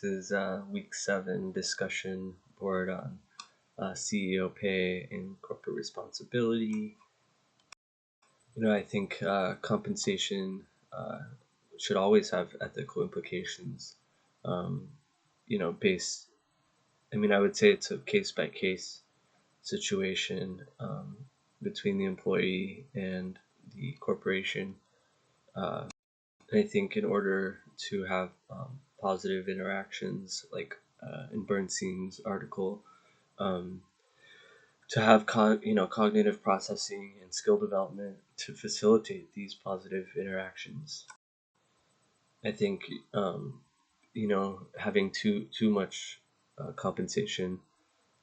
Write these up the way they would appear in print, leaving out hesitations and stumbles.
This is week 7 discussion board on CEO pay and corporate responsibility. I think compensation should always have ethical implications. Based, I would say it's a case by case situation between the employee and the corporation. I think in order to have positive interactions, like in Bernstein's article, to have cognitive processing and skill development to facilitate these positive interactions. I think having too much compensation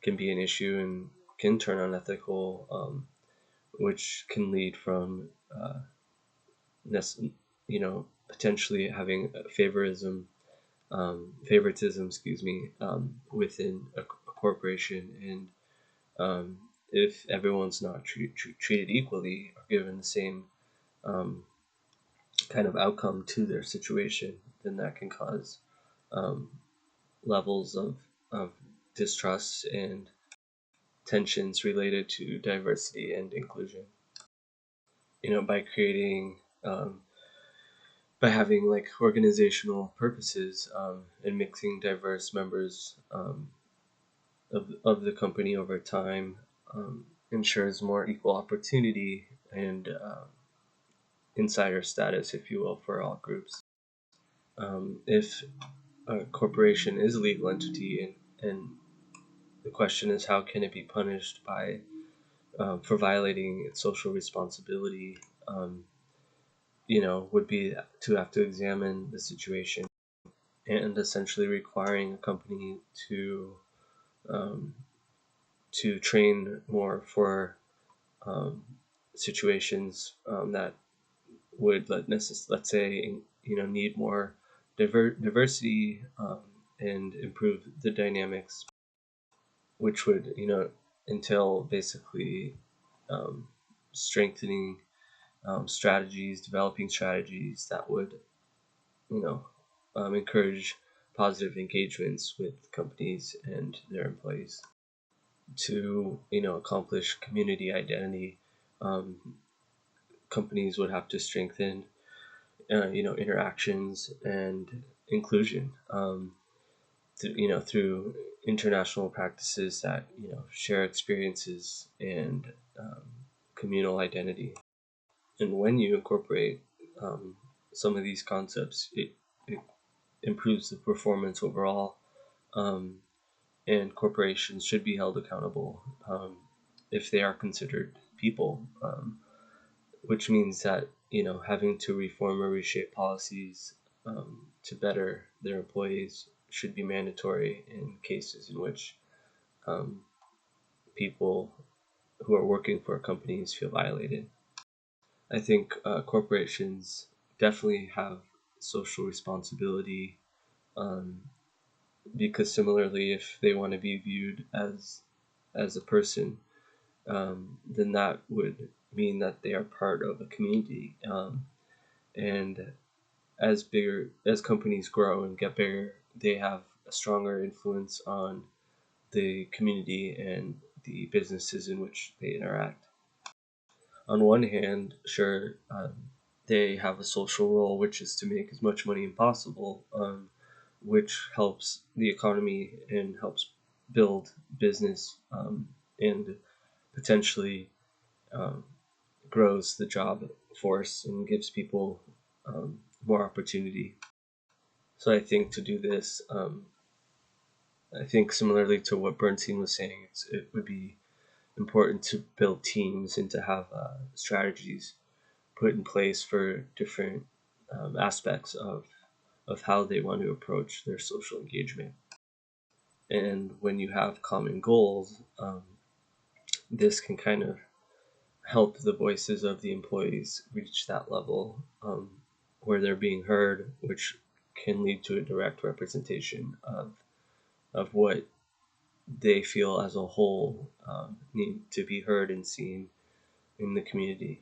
can be an issue and can turn unethical, which can lead from potentially having favoritism, within a corporation, and if everyone's not treated equally or given the same kind of outcome to their situation, then that can cause levels of distrust and tensions related to diversity and inclusion. By creating by having like organizational purposes and mixing diverse members of the company over time ensures more equal opportunity and insider status, if you will, for all groups. If a corporation is a legal entity and the question is how can it be punished for violating its social responsibility, would be to have to examine the situation and essentially requiring a company to train more for situations that would let's say need more diversity and improve the dynamics, which would entail basically strengthening developing strategies that would encourage positive engagements with companies and their employees. To accomplish community identity, companies would have to strengthen interactions and inclusion through international practices that share experiences and communal identity. And when you incorporate some of these concepts, it improves the performance overall, and corporations should be held accountable if they are considered people, which means that having to reform or reshape policies to better their employees should be mandatory in cases in which people who are working for companies feel violated. I think corporations definitely have social responsibility, because similarly, if they want to be viewed as a person, then that would mean that they are part of a community, and as companies grow and get bigger, they have a stronger influence on the community and the businesses in which they interact. On one hand, sure, they have a social role, which is to make as much money as possible, which helps the economy and helps build business, and potentially grows the job force and gives people more opportunity. So I think to do this, I think similarly to what Bernstein was saying, it would be important to build teams and to have strategies put in place for different aspects of how they want to approach their social engagement. And when you have common goals, this can kind of help the voices of the employees reach that level where they're being heard, which can lead to a direct representation of what they feel as a whole need to be heard and seen in the community.